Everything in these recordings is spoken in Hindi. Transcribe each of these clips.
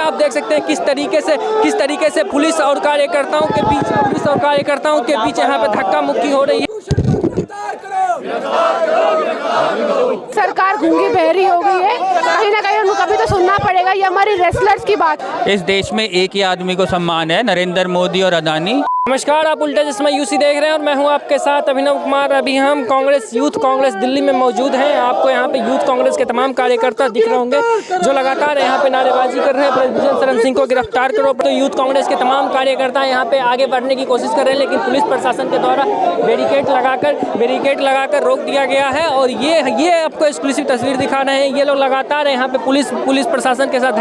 आप देख सकते हैं किस तरीके से पुलिस और कार्यकर्ताओं के बीच यहाँ पे धक्का मुक्की हो रही है। सरकार गूंगी बहरी हो गई है, कहीं ना कहीं उनको कभी तो सुनना पड़ेगा। ये हमारी रेसलर्स की बात। इस देश में एक ही आदमी को सम्मान है, नरेंद्र मोदी और अदानी। नमस्कार, आप उल्टा चश्मा यूसी देख रहे हैं और मैं हूं आपके साथ अभिनव कुमार। अभी हम यूथ कांग्रेस दिल्ली में मौजूद हैं। आपको यहां पे यूथ कांग्रेस के तमाम कार्यकर्ता दिख रहे होंगे जो लगातार यहां पे नारेबाजी कर रहे हैं, ब्रजभूषण शरण सिंह को गिरफ्तार करो। तो यूथ कांग्रेस के तमाम कार्यकर्ता यहां पे आगे बढ़ने की कोशिश कर रहे हैं, लेकिन पुलिस प्रशासन के द्वारा बैरिकेड लगाकर रोक दिया गया है। और ये आपको एक्सक्लूसिव तस्वीर दिखा रहे हैं। ये लोग लगातार यहाँ पे पुलिस प्रशासन के साथ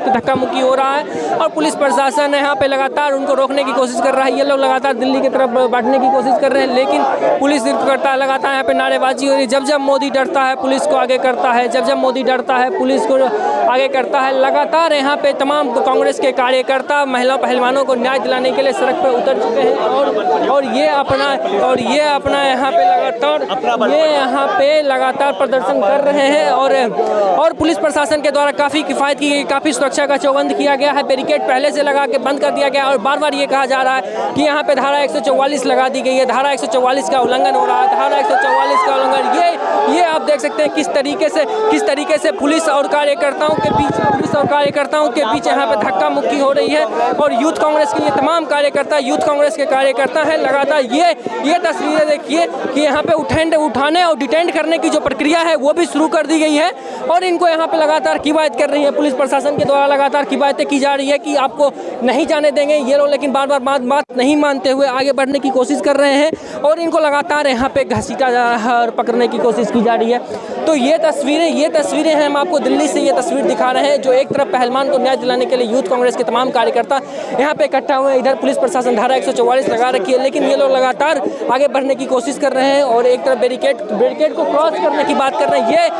धक्का मुक्की हो रहा है और पुलिस प्रशासन यहाँ पे लगातार उनको रोकने की कोशिश कर रहा है। ये लोग लगातार दिल्ली की तरफ बढ़ने की कोशिश कर रहे हैं, लेकिन पुलिस करता है लगातार यहाँ पे नारेबाजी हो रही है। जब मोदी डरता है पुलिस को आगे करता है, जब मोदी डरता है पुलिस को आगे करता है। लगातार यहाँ पे तमाम कांग्रेस के कार्यकर्ता महिला पहलवानों को न्याय दिलाने के लिए सड़क पर उतर चुके हैं और ये अपना यहाँ पे लगातार प्रदर्शन कर रहे हैं। और पुलिस प्रशासन के द्वारा काफ़ी किफ़ायत की गई, काफ़ी सुरक्षा का चौबंद किया गया है। बैरिकेड पहले से लगा के बंद कर दिया गया और बार बार ये कहा जा रहा है कि यहाँ पे धारा 144 लगा दी गई है, धारा 144 का उल्लंघन हो रहा है, धारा 144 का उल्लंघन। ये आप देख सकते हैं किस तरीके से पुलिस और कार्यकर्ताओं के बीच यहाँ पे धक्का मुक्की हो रही है। और यूथ कांग्रेस के ये तमाम कार्यकर्ता हैं। लगातार ये तस्वीरें देखिए कि यहाँ पे उठाने और डिटेंड करने की जो प्रक्रिया है वो भी शुरू कर दी गई है और इनको यहाँ पे लगातार किफ़ायत कर रही है। पुलिस प्रशासन के द्वारा लगातार किफ़ायतें की जा रही है कि आपको नहीं जाने देंगे ये लोग, लेकिन बार बात नहीं मानते हुए आगे बढ़ने की कोशिश कर रहे हैं और इनको लगातार यहाँ पे घसीटा जा रहा है और पकड़ने की कोशिश की जा रही है। तो ये तस्वीरें हैं, हम आपको दिल्ली से ये तस्वीर दिखा रहे हैं जो एक तरफ पहलवान को न्याय दिलाने के लिए यूथ कांग्रेस के तमाम कार्यकर्ता यहाँ पे इकट्ठा हुए हैं, इधर पुलिस प्रशासन धारा 144 लगा रखी है, लेकिन ये लोग लगातार आगे बढ़ने की कोशिश कर रहे हैं और एक तरफ बैरिकेड को क्रॉस करने की बात कर रहे हैं।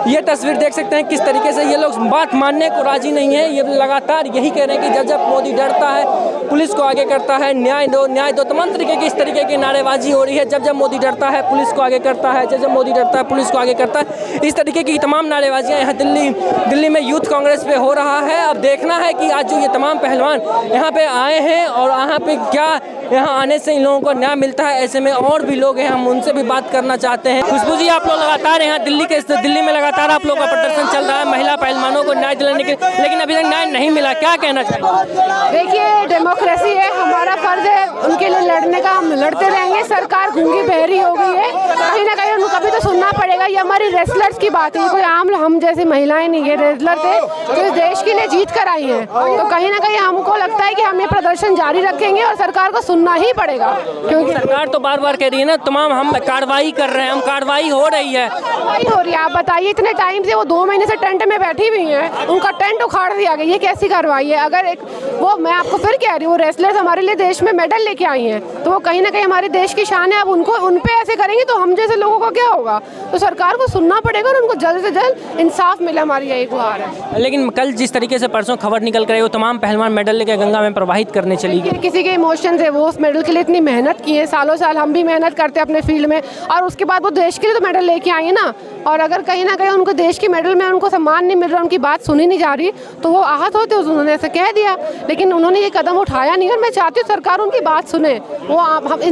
ये तस्वीर देख सकते हैं किस तरीके से ये लोग बात मानने को राजी नहीं है। ये लगातार यही कह रहे हैं कि जब मोदी डरता है पुलिस को आगे करता है, न्याय दो तमाम तरीके की इस तरीके की नारेबाजी हो रही है। जब मोदी डरता है पुलिस को आगे करता है, जब मोदी डरता है पुलिस को आगे करता है, इस तरीके की तमाम नारेबाजियां यहाँ दिल्ली में यूथ कांग्रेस पे हो रहा है। अब देखना है कि आज जो ये तमाम पहलवान यहाँ पे आए हैं और यहाँ पे क्या यहाँ आने से इन लोगों को न्याय मिलता है। ऐसे में और भी लोग हैं, हम उनसे भी बात करना चाहते हैं। खुशबू जी, आप लोग लगातार यहाँ दिल्ली में लगातार आप लोग का प्रदर्शन चल रहा है महिला पहलवानों को न्याय दिलाने के, लेकिन अभी तक न्याय नहीं मिला, क्या कहना चाहिए? देखिए, डेमोक्रेसी है, हमारा फर्ज है उनके लिए लड़ने का, हम लड़ते रहेंगे। सरकार गूंगी बहरी हो गई है, कहीं ना कहीं उनको कभी तो सुनना पड़ेगा। ये हमारी रेसलर्स की बात है, कोई आम हम जैसी महिलाएं नहीं है, रेसलर थे जो इस देश के लिए जीत कर आई हैं। तो कहीं ना कहीं हमको लगता है कि हम ये प्रदर्शन जारी रखेंगे और सरकार को सुनना ही पड़ेगा, क्योंकि सरकार तो बार कह रही है ना तमाम हम कार्रवाई कर रहे हैं, हम कार्रवाई हो रही है। आप बताइए, इतने टाइम से वो 2 महीने से टेंट में बैठी हुई हैं, उनका टेंट उखाड़ दिया गया, ये कैसी कार्रवाई है? अगर मैं आपको फिर कह रही हूँ, रेसलर्स हमारे लिए देश में मेडल लेके आई हैं, तो वो कहीं ना कहीं हमारे देश की शान है। अब उन पे ऐसे करेंगे तो हम जैसे लोगों का क्या होगा? तो सरकार को सुनना पड़ेगा और उनको जल्द से जल्द इंसाफ मिले, हमारी यही गुहार है। लेकिन कल जिस तरीके से परसों खबर निकल कर आई, वो तमाम पहलवान मेडल लेकर गंगा में प्रवाहित करने चली गई। किसी के इमोशंस है, वो उस मेडल के लिए इतनी मेहनत की है, सालों साल हम भी मेहनत करते हैं अपने फील्ड में, और उसके बाद वो देश के लिए तो मेडल लेके आई है ना। और अगर कहीं ना कहीं उनको देश के मेडल में उनको सम्मान नहीं मिल रहा, उनकी बात सुनी नहीं जा रही, तो वो आहत होते, उन्होंने ऐसे कह दिया, लेकिन उन्होंने ये कदम उठाया नहीं। और मैं चाहती हूँ सरकार उनकी बात सुने। वो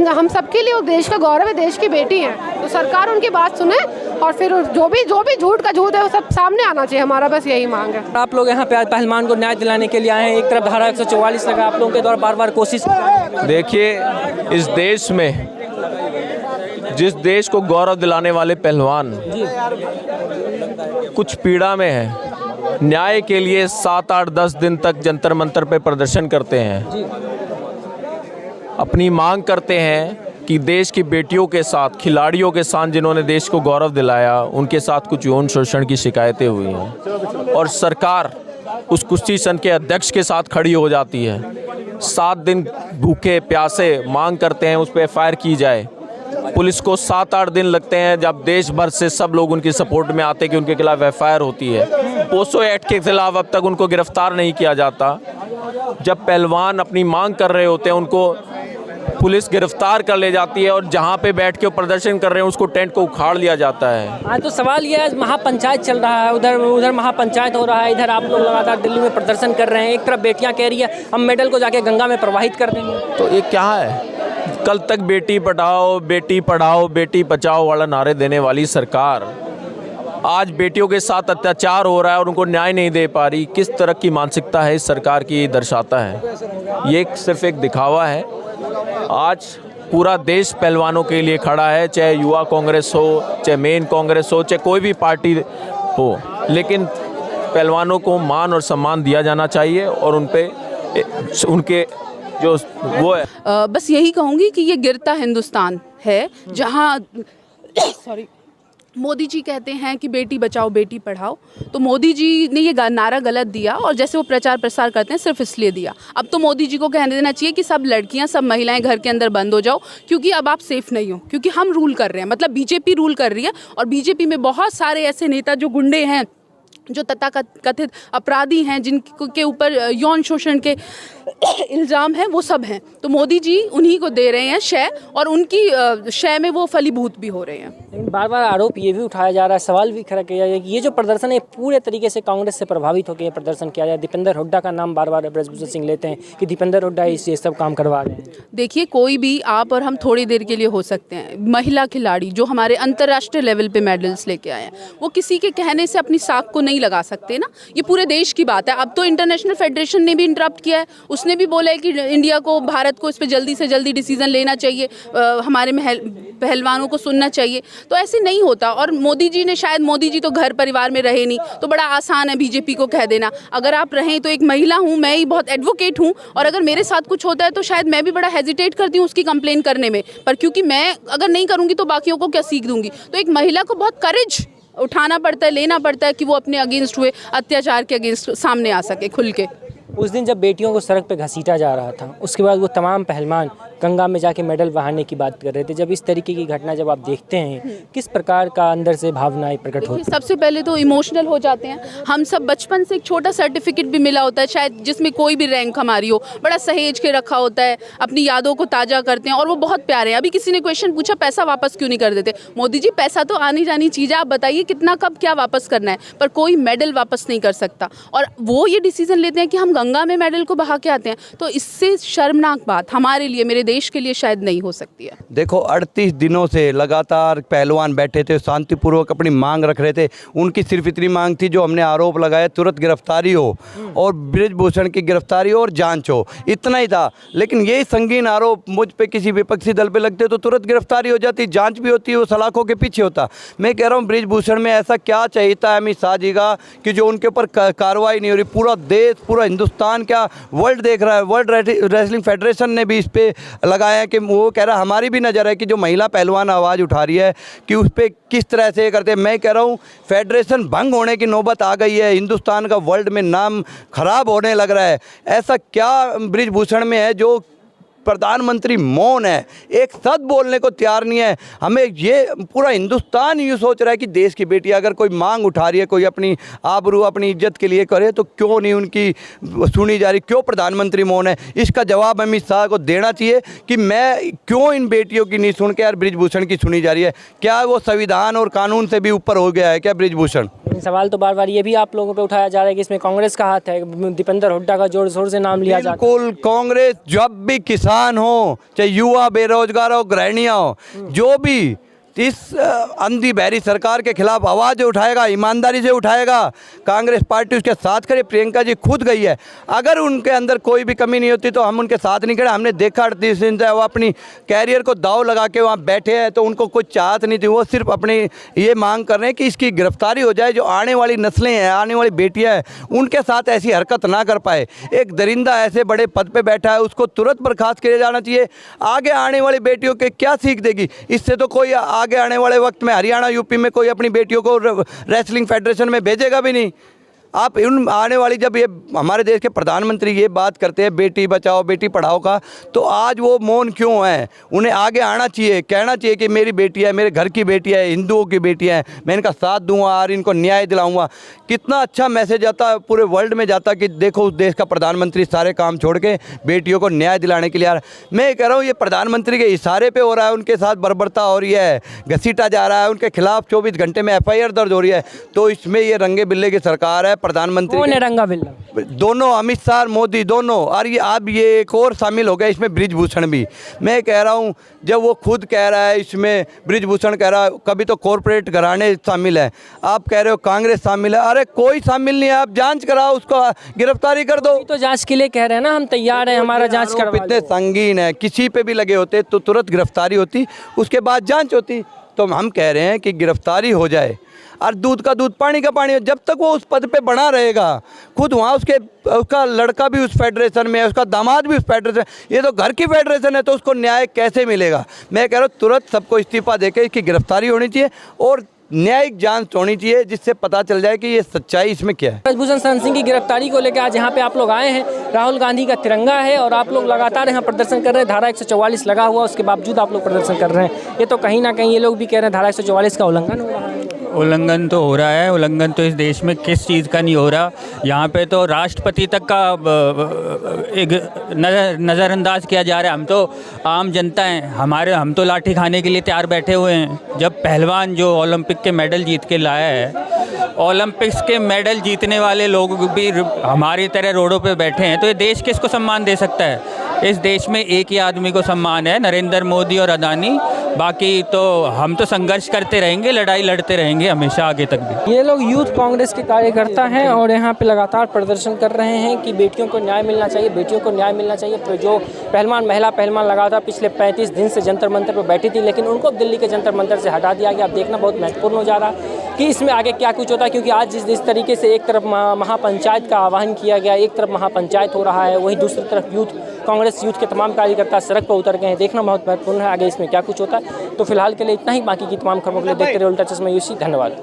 हम सबके लिए, वो देश का गौरव है, देश की बेटी है, तो सरकार उनकी बात सुने और फिर जो भी झूठ का झूठ है वो सब सामने आना चाहिए। हमारा बस यही मांग है। आप लोग यहाँ पे आज पहलवान को न्याय दिलाने के लिए आए हैं, एक तरफ धारा 144 लगा, आप लोगों के द्वारा बार कोशिश। देखिए, इस देश में जिस देश को गौरव दिलाने वाले पहलवान कुछ पीड़ा में है, न्याय के लिए 7, 8, 10 दिन तक जंतर मंतर पे प्रदर्शन करते हैं, अपनी मांग करते हैं कि देश की बेटियों के साथ, खिलाड़ियों के साथ जिन्होंने देश को गौरव दिलाया, उनके साथ कुछ यौन शोषण की शिकायतें हुई हैं और सरकार उस कुश्ती संघ के अध्यक्ष के साथ खड़ी हो जाती है। 7 दिन भूखे प्यासे मांग करते हैं उस पर FIR की जाए। पुलिस को 7-8 दिन लगते हैं, जब देश भर से सब लोग उनकी सपोर्ट में आते कि उनके खिलाफ FIR होती है। पोस्को एक्ट के खिलाफ अब तक उनको गिरफ्तार नहीं किया जाता। जब पहलवान अपनी मांग कर रहे होते हैं, उनको पुलिस गिरफ्तार कर ले जाती है और जहाँ पे बैठ के वो प्रदर्शन कर रहे हैं उसको टेंट को उखाड़ लिया जाता है। हाँ, तो सवाल ये है, महापंचायत चल रहा है, उधर उधर महापंचायत हो रहा है, इधर आप लोग लगातार दिल्ली में प्रदर्शन कर रहे हैं। एक तरफ बेटियां कह रही है हम मेडल को जाके गंगा में प्रवाहित कर देंगे। तो ये क्या है? कल तक बेटी पढ़ाओ बेटी बचाओ वाला नारे देने वाली सरकार आज बेटियों के साथ अत्याचार हो रहा है और उनको न्याय नहीं दे पा रही। किस तरह की मानसिकता है इस सरकार की, दर्शाता है। ये सिर्फ एक दिखावा है। आज पूरा देश पहलवानों के लिए खड़ा है, चाहे युवा कांग्रेस हो, चाहे मेन कांग्रेस हो, चाहे कोई भी पार्टी हो, लेकिन पहलवानों को मान और सम्मान दिया जाना चाहिए और उन पे उनके जो वो है। बस यही कहूँगी कि ये गिरता हिंदुस्तान है जहाँ सॉरी मोदी जी कहते हैं कि बेटी बचाओ बेटी पढ़ाओ, तो मोदी जी ने ये नारा गलत दिया और जैसे वो प्रचार प्रसार करते हैं सिर्फ इसलिए दिया। अब तो मोदी जी को कहने देना चाहिए कि सब लड़कियां सब महिलाएं घर के अंदर बंद हो जाओ, क्योंकि अब आप सेफ नहीं हो, क्योंकि हम रूल कर रहे हैं, मतलब बीजेपी रूल कर रही है। और बीजेपी में बहुत सारे ऐसे नेता जो गुंडे हैं, जो तथाकथित अपराधी हैं, जिनके ऊपर यौन शोषण के इल्ज़ाम हैं, वो सब हैं। तो मोदी जी उन्हीं को दे रहे हैं शय और उनकी शय में वो फलीभूत भी हो रहे हैं। लेकिन बार बार आरोप ये भी उठाया जा रहा है, सवाल भी खड़ा किया जा रहा है कि ये जो प्रदर्शन है पूरे तरीके से कांग्रेस से प्रभावित होकर ये प्रदर्शन किया जाए। दीपेंद्र हुड्डा का नाम बार बार ब्रजभूषण सिंह लेते हैं कि दीपेंद्र हुड्डा ये सब काम करवा रहे हैं। देखिए, कोई भी आप और हम थोड़ी देर के लिए हो सकते हैं। महिला खिलाड़ी जो हमारे अंतर्राष्ट्रीय लेवल पे मेडल्स लेके आए हैं, वो किसी के कहने से अपनी साख को नहीं लगा सकते ना। ये पूरे देश की बात है। अब तो इंटरनेशनल फेडरेशन ने भी इंटरप्ट किया है, उसने भी बोला है कि इंडिया को, भारत को इस पे जल्दी से जल्दी डिसीजन लेना चाहिए, हमारे पहलवानों को सुनना चाहिए। तो ऐसे नहीं होता। और मोदी जी ने, शायद मोदी जी तो घर परिवार में रहे नहीं, तो बड़ा आसान है बीजेपी को कह देना। अगर आप रहें तो एक महिला हूँ, मैं ही बहुत एडवोकेट हूँ, और अगर मेरे साथ कुछ होता है तो शायद मैं भी बड़ा हेजिटेट करती हूँ उसकी कंप्लेन करने में, पर क्योंकि मैं अगर नहीं करूँगी तो बाकियों को क्या सीख दूँगी। तो एक महिला को बहुत करेज उठाना पड़ता है, लेना पड़ता है कि वो अपने अगेंस्ट हुए अत्याचार के अगेंस्ट सामने आ सके खुल के। उस दिन जब बेटियों को सड़क पे घसीटा जा रहा था, उसके बाद वो तमाम पहलवान गंगा में जाके मेडल बहाने की बात कर रहे थे। जब इस तरीके की घटना जब आप देखते हैं, किस प्रकार का अंदर से भावनाएं प्रकट होती हैं? सबसे पहले तो इमोशनल हो जाते हैं। हम सब बचपन से एक छोटा सर्टिफिकेट भी मिला होता है शायद, जिसमें कोई भी रैंक हमारी हो, बड़ा सहेज के रखा होता है, अपनी यादों को ताज़ा करते हैं और वो बहुत प्यारे हैं। अभी किसी ने क्वेश्चन पूछा पैसा वापस क्यों नहीं कर देते? मोदी जी, पैसा तो आनी जानी चीज़ है, आप बताइए कितना कब क्या वापस करना है, पर कोई मेडल वापस नहीं कर सकता। और वो ये डिसीजन लेते हैं कि हम गंगा में मेडल को बहा के आते हैं, तो इससे शर्मनाक बात हमारे लिए, मेरे देश के लिए शायद नहीं हो सकती है। देखो, 38 दिनों से लगातार पहलवान बैठे थे, शांतिपूर्वक अपनी मांग रख रहे थे। उनकी सिर्फ इतनी मांग थी, जो हमने आरोप लगाया, तुरंत गिरफ्तारी हो और बृजभूषण की गिरफ्तारी हो और जांच हो, इतना ही था। लेकिन यही संगीन आरोप मुझ पे किसी विपक्षी दल पे लगते तो तुरंत गिरफ्तारी हो जाती, जांच भी होती, वो सलाखों के पीछे होता। मैं कह रहा हूँ, बृजभूषण में ऐसा क्या चाहिए था अमित शाह जी का कि जो उनके ऊपर कार्रवाई नहीं हो रही? पूरा देश, पूरा हिंदुस्तान, क्या वर्ल्ड देख रहा है। वर्ल्ड रेसलिंग फेडरेशन ने भी इस पे लगाया कि वो कह रहा है, हमारी भी नज़र है कि जो महिला पहलवान आवाज़ उठा रही है कि उस पर किस तरह से करते हैं। मैं कह रहा हूँ, फेडरेशन भंग होने की नौबत आ गई है। हिंदुस्तान का वर्ल्ड में नाम खराब होने लग रहा है। ऐसा क्या बृजभूषण में है जो प्रधानमंत्री मौन है, एक शब्द बोलने को तैयार नहीं है? हमें ये पूरा हिंदुस्तान यूँ सोच रहा है कि देश की बेटी अगर कोई मांग उठा रही है, कोई अपनी आबरू, अपनी इज्जत के लिए करे, तो क्यों नहीं उनकी सुनी जा रही? क्यों प्रधानमंत्री मौन है? इसका जवाब अमित शाह को देना चाहिए कि मैं क्यों इन बेटियों की नहीं सुन के यार बृजभूषण की सुनी जा रही है। क्या वो संविधान और कानून से भी ऊपर हो गया है क्या बृजभूषण? सवाल तो बार बार ये भी आप लोगों पे उठाया जा रहा है कि इसमें कांग्रेस का हाथ है। दीपेंद्र हुड्डा का जोर शोर से नाम लिया जाता है। बिल्कुल, कांग्रेस जब भी किसान हो, चाहे युवा, बेरोजगार हो, गृहिणियाँ हो, जो भी इस अंधी बहरी सरकार के खिलाफ आवाज़ उठाएगा, ईमानदारी से उठाएगा, कांग्रेस पार्टी उसके साथ करे। प्रियंका जी खुद गई है। अगर उनके अंदर कोई भी कमी नहीं होती तो हम उनके साथ नहीं खड़े। हमने देखा 38 दिन से वो अपनी कैरियर को दाव लगा के वहाँ बैठे हैं, तो उनको कुछ चाहत नहीं थी। वो सिर्फ अपनी ये मांग कर रहे हैं कि इसकी गिरफ्तारी हो जाए, जो आने वाली नस्लें हैं, आने वाली बेटियाँ हैं, उनके साथ ऐसी हरकत ना कर पाए। एक दरिंदा ऐसे बड़े पद पर बैठा है, उसको तुरंत बर्खास्त किया जाना चाहिए। आगे आने वाली बेटियों के क्या सीख देगी? इससे तो कोई आगे आने वाले वक्त में हरियाणा, यूपी में कोई अपनी बेटियों को रेसलिंग फेडरेशन में भेजेगा भी नहीं। आप इन आने वाली जब ये हमारे देश के प्रधानमंत्री ये बात करते हैं बेटी बचाओ बेटी पढ़ाओ का, तो आज वो मौन क्यों है? उन्हें आगे आना चाहिए, कहना चाहिए कि मेरी बेटी है, मेरे घर की बेटी है, हिंदुओं की बेटी है, मैं इनका साथ दूंगा और इनको न्याय दिलाऊंगा। कितना अच्छा मैसेज आता पूरे वर्ल्ड में जाता कि देखो उस देश का प्रधानमंत्री सारे काम छोड़ के बेटियों को न्याय दिलाने के लिए आ रहा है। मैं कह रहा हूँ ये प्रधानमंत्री के इशारे पे हो रहा है, उनके साथ बर्बरता हो रही है, घसीटा जा रहा है, उनके खिलाफ 24 घंटे में FIR दर्ज हो रही है। तो इसमें ये रंगे बिल्ले की सरकार है। प्रधानमंत्री कौन है रंगा बिल्ला? दोनों, अमित शाह मोदी दोनों। और ये अब ये एक और शामिल हो गया इसमें बृजभूषण भी। मैं कह रहा हूँ जब वो खुद कह रहा है, इसमें बृजभूषण कह रहा है कभी तो कॉरपोरेट घराने शामिल है, आप कह रहे हो कांग्रेस शामिल है। अरे कोई शामिल नहीं है, आप जांच कराओ, उसको गिरफ्तारी कर दो। तो जांच के लिए कह रहे हैं ना, हम तैयार हैं, हमारा जांच करवा लो। इतने संगीन है, किसी पे भी लगे होते तो तुरंत गिरफ्तारी होती, उसके बाद जांच होती। तो हम कह रहे हैं कि गिरफ्तारी हो जाए और दूध का दूध पानी का पानी। जब तक वो उस पद पे बना रहेगा, खुद वहाँ उसका लड़का भी उस फेडरेशन में है, उसका दामाद भी उस फेडरेशन, ये तो घर की फेडरेशन है, तो उसको न्याय कैसे मिलेगा? मैं कह रहा हूँ तुरंत सबको इस्तीफा देके इसकी गिरफ्तारी होनी चाहिए और न्यायिक जांच होनी चाहिए, जिससे पता चल जाए कि ये सच्चाई इसमें क्या है। ब्रजभूषण शरण सिंह की गिरफ्तारी को लेकर आज यहाँ पे आप लोग आए हैं, राहुल गांधी का तिरंगा है और आप लोग लगातार यहाँ प्रदर्शन कर रहे हैं। धारा 144 लगा हुआ, उसके बावजूद आप लोग प्रदर्शन कर रहे हैं। ये तो कहीं ना कहीं ये लोग भी कह रहे हैं धारा 144 का उल्लंघन हो रहा है। उल्लंघन तो हो रहा है। उल्लंघन तो इस देश में किस चीज़ का नहीं हो रहा? यहाँ पे तो राष्ट्रपति तक का एक नज़रअंदाज किया जा रहा है। हम तो आम जनता हैं, हम तो लाठी खाने के लिए तैयार बैठे हुए हैं। जब पहलवान जो ओलंपिक के मेडल जीत के लाया है, ओलंपिक्स के मेडल जीतने वाले लोग भी हमारी तरह रोडों पे बैठे हैं, तो ये देश किसको सम्मान दे सकता है? इस देश में एक ही आदमी को सम्मान है, नरेंद्र मोदी और अदानी। बाकी तो हम तो संघर्ष करते रहेंगे, लड़ाई लड़ते रहेंगे हमेशा आगे तक भी। ये लोग यूथ कांग्रेस के कार्यकर्ता हैं और यहाँ पे लगातार प्रदर्शन कर रहे हैं कि बेटियों को न्याय मिलना चाहिए, बेटियों को न्याय मिलना चाहिए। तो जो महिला पहलवान लगातार पिछले 35 दिन से जंतर मंतर पर बैठी थी, लेकिन उनको दिल्ली के जंतर मंतर से हटा दिया गया। अब देखना बहुत महत्वपूर्ण हो जा रहा है कि इसमें आगे क्या कुछ होता है, क्योंकि आज जिस तरीके से एक तरफ महापंचायत का आह्वान किया गया, एक तरफ महापंचायत हो रहा है, वहीं दूसरी तरफ कांग्रेस यूथ के तमाम कार्यकर्ता सड़क पर उतर गए हैं। देखना बहुत महत्वपूर्ण है आगे इसमें क्या कुछ होता है। तो फिलहाल के लिए इतना ही, बाकी की तमाम खबरों के लिए देखते रहिए उल्टा चश्मा यूसी। धन्यवाद।